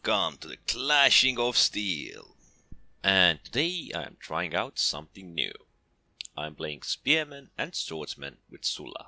Welcome to the clashing of steel. And today I'm trying out something new. I'm playing spearmen and swordsmen with Sulla.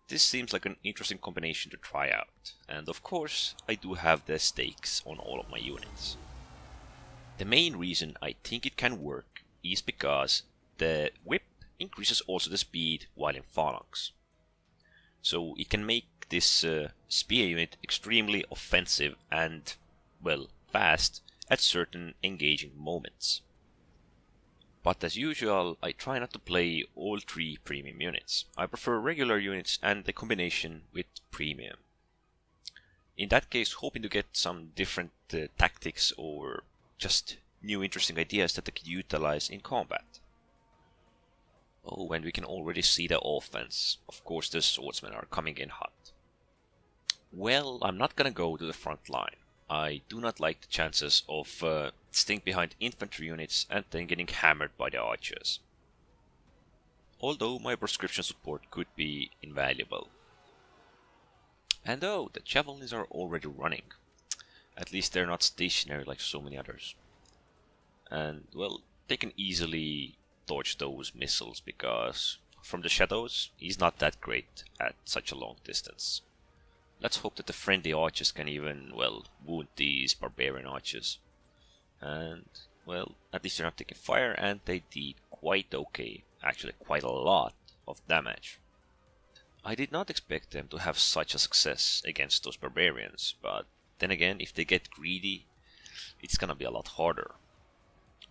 This seems like an interesting combination to try out, and of course I do have the stakes on all of my units. The main reason I think it can work is because the whip increases also the speed while in phalanx. So it can make this spear unit extremely offensive and, well, fast at certain engaging moments. But as usual, I try not to play all three premium units. I prefer regular units and the combination with premium. In that case, hoping to get some different tactics or just new interesting ideas that I could utilize in combat. Oh, and we can already see the offense. Of course, the swordsmen are coming in hot. Well, I'm not gonna go to the front line. I do not like the chances of staying behind infantry units and then getting hammered by the archers. Although my prescription support could be invaluable. And oh, the javelins are already running. At least they're not stationary like so many others. And well, they can easily dodge those missiles because from the shadows he's not that great at such a long distance. Let's hope that the friendly archers can even, well, wound these barbarian archers. And, well, at least they're not taking fire, and they did quite okay. Actually, quite a lot of damage. I did not expect them to have such a success against those barbarians, but then again, if they get greedy, it's gonna be a lot harder.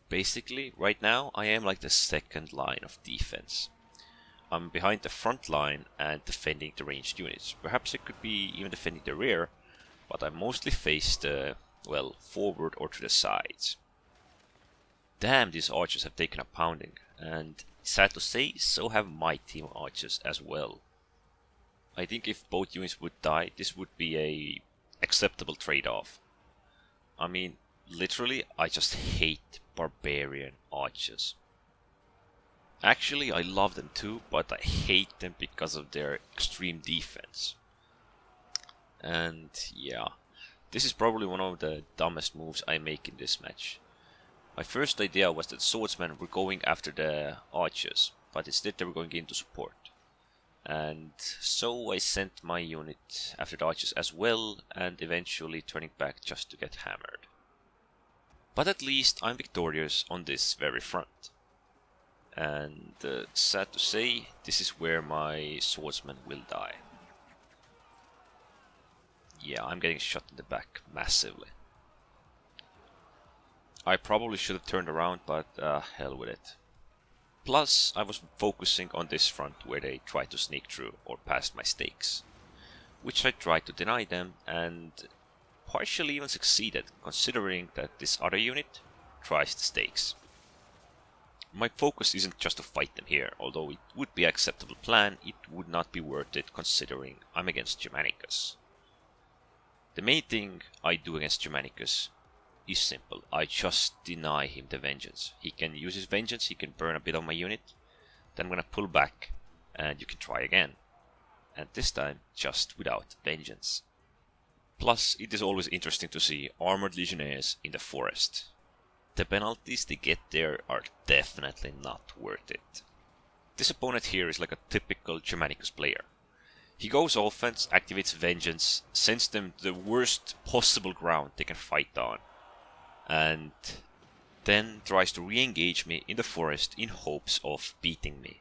Basically, right now, I am like the second line of defense. I'm behind the front line and defending the ranged units. Perhaps I could be even defending the rear, but I'm mostly faced, well, forward or to the sides. Damn, these archers have taken a pounding, and sad to say, so have my team of archers as well. I think if both units would die, this would be a acceptable trade-off. I mean, literally, I just hate barbarian archers. Actually, I love them too, but I hate them because of their extreme defense. And yeah, this is probably one of the dumbest moves I make in this match. My first idea was that swordsmen were going after the archers, but instead they were going into support. And so I sent my unit after the archers as well, and eventually turning back just to get hammered. But at least I'm victorious on this very front. And sad to say, this is where my swordsman will die. Yeah, I'm getting shot in the back massively. I probably should have turned around, but hell with it. Plus, I was focusing on this front where they tried to sneak through or past my stakes, which I tried to deny them and partially even succeeded, considering that this other unit tries the stakes. My focus isn't just to fight them here, although it would be an acceptable plan, it would not be worth it considering I'm against Germanicus. The main thing I do against Germanicus is simple, I just deny him the vengeance. He can use his vengeance, he can burn a bit of my unit, then I'm gonna pull back and you can try again. And this time, just without vengeance. Plus, it is always interesting to see armored legionnaires in the forest. The penalties they get there are definitely not worth it. This opponent here is like a typical Germanicus player. He goes offense, activates vengeance, sends them to the worst possible ground they can fight on, and then tries to re-engage me in the forest in hopes of beating me.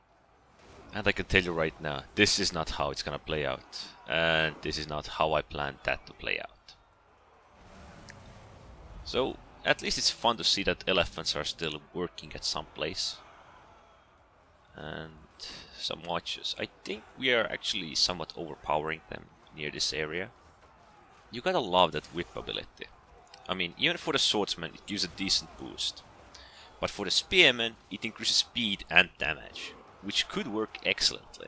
And I can tell you right now, this is not how it's gonna play out, and this is not how I planned that to play out. So, at least it's fun to see that elephants are still working at some place. And some archers. I think we are actually somewhat overpowering them near this area. You gotta love that whip ability. I mean, even for the swordsman it gives a decent boost. But for the spearmen it increases speed and damage, which could work excellently.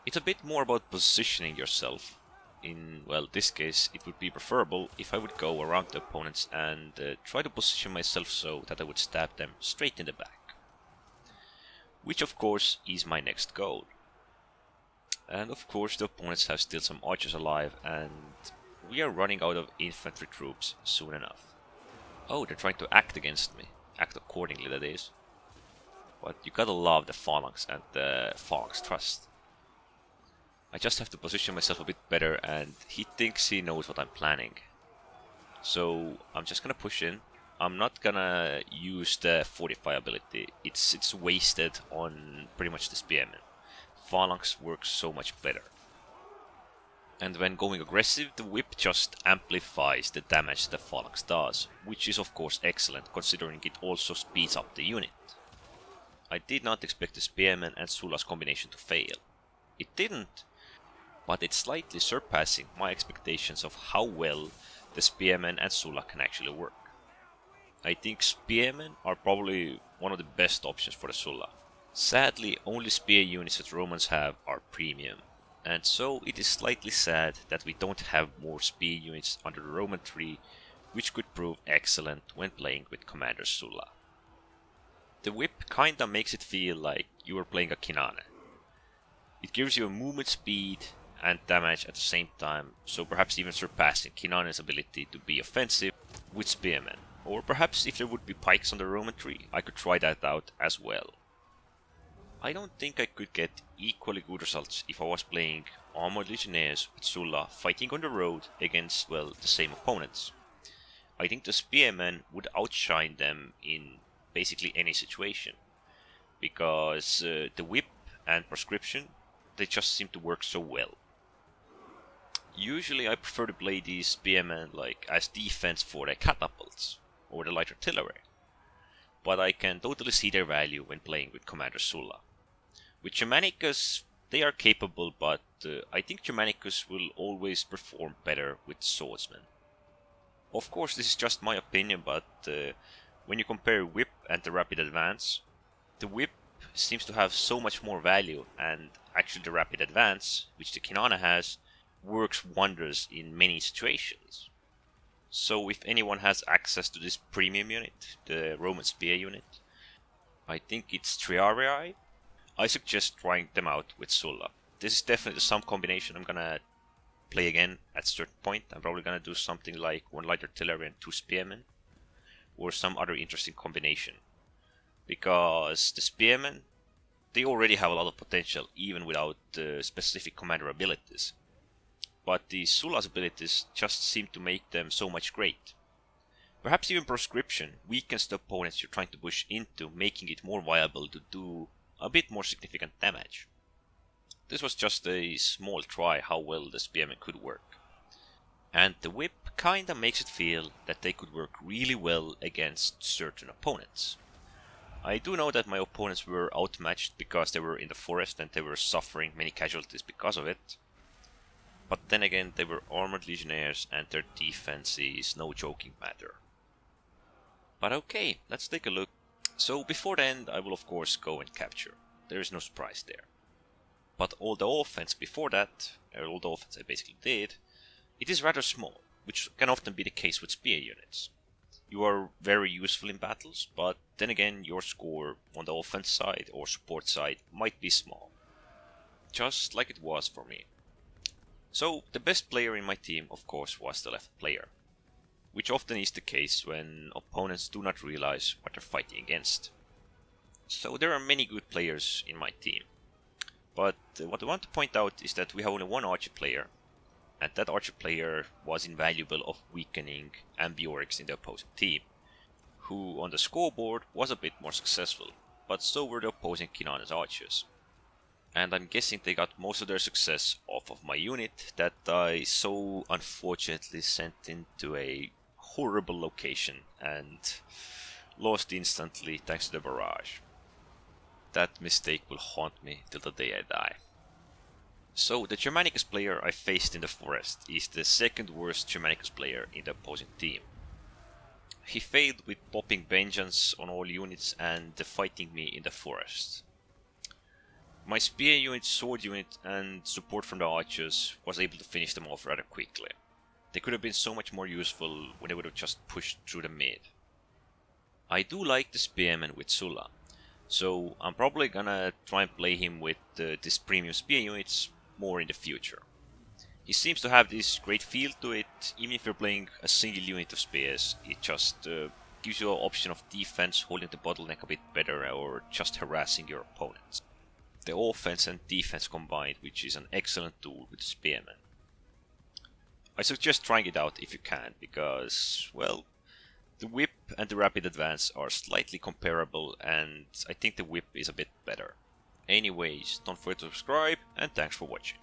It's a bit more about positioning yourself. In, well, this case, it would be preferable if I would go around the opponents and try to position myself so that I would stab them straight in the back. Which, of course, is my next goal. And, of course, the opponents have still some archers alive and, we are running out of infantry troops soon enough. Oh, they're trying to act against me. Act accordingly, that is. But you gotta love the phalanx and the phalanx trust. I just have to position myself a bit better, and he thinks he knows what I'm planning. So I'm just gonna push in. I'm not gonna use the fortify ability. It's wasted on pretty much the spearmen. Phalanx works so much better. And when going aggressive, the whip just amplifies the damage the phalanx does, which is of course excellent considering it also speeds up the unit. I did not expect the spearmen and Sulla's combination to fail. It didn't, but it's slightly surpassing my expectations of how well the spearmen and Sulla can actually work. I think spearmen are probably one of the best options for the Sulla. Sadly, only spear units that Romans have are premium, and so it is slightly sad that we don't have more spear units under the Roman tree, which could prove excellent when playing with Commander Sulla. The whip kinda makes it feel like you are playing a Kinane. It gives you a movement speed and damage at the same time, so perhaps even surpassing Kinane's ability to be offensive with spearmen. Or perhaps if there would be pikes on the Roman tree, I could try that out as well. I don't think I could get equally good results if I was playing armored legionnaires with Sulla fighting on the road against, well, the same opponents. I think the spearmen would outshine them in basically any situation, because the whip and prescription, they just seem to work so well. Usually I prefer to play these spearmen like as defense for the catapults or the light artillery, but I can totally see their value when playing with Commander Sulla. With Germanicus, they are capable, but I think Germanicus will always perform better with swordsmen. Of course, this is just my opinion, but when you compare whip and the rapid advance, the whip seems to have so much more value, and actually the rapid advance, which the Kinane has, works wonders in many situations. So if anyone has access to this premium unit, the Roman spear unit, I think it's Triarii, I suggest trying them out with Sulla. This is definitely some combination I'm gonna play again at a certain point. I'm probably gonna do something like 1 light artillery and 2 spearmen, or some other interesting combination. Because the spearmen, they already have a lot of potential even without specific commander abilities. But the Sulla's abilities just seem to make them so much great. Perhaps even prescription weakens the opponents you're trying to push into, making it more viable to do a bit more significant damage. This was just a small try how well the spearmen could work. And the whip kinda makes it feel that they could work really well against certain opponents. I do know that my opponents were outmatched because they were in the forest and they were suffering many casualties because of it. But then again, they were armored legionnaires and their defense is no joking matter. But okay, let's take a look. So before the end I will of course go and capture. There is no surprise there. But all the offense before that, all the offense I basically did, it is rather small, which can often be the case with spear units. You are very useful in battles, but then again your score on the offense side or support side might be small. Just like it was for me. So the best player in my team of course was the left player, which often is the case when opponents do not realize what they're fighting against. So there are many good players in my team, but what I want to point out is that we have only one archer player, and that archer player was invaluable of weakening Ambiorix in the opposing team, who on the scoreboard was a bit more successful, but so were the opposing Kinane's archers. And I'm guessing they got most of their success off of my unit that I so unfortunately sent into a horrible location and lost instantly thanks to the barrage. That mistake will haunt me till the day I die. So the Germanicus player I faced in the forest is the second worst Germanicus player in the opposing team. He failed with popping vengeance on all units and fighting me in the forest. My spear unit, sword unit and support from the archers was able to finish them off rather quickly. They could have been so much more useful when they would have just pushed through the mid. I do like the spearman with Sulla, so I'm probably gonna try and play him with this premium spear units more in the future. It seems to have this great feel to it. Even if you're playing a single unit of spears, it just gives you an option of defense, holding the bottleneck a bit better, or just harassing your opponents. The offense and defense combined, which is an excellent tool with spearmen. I suggest trying it out if you can, because, well, the whip and the rapid advance are slightly comparable, and I think the whip is a bit better. Anyways, don't forget to subscribe, and thanks for watching.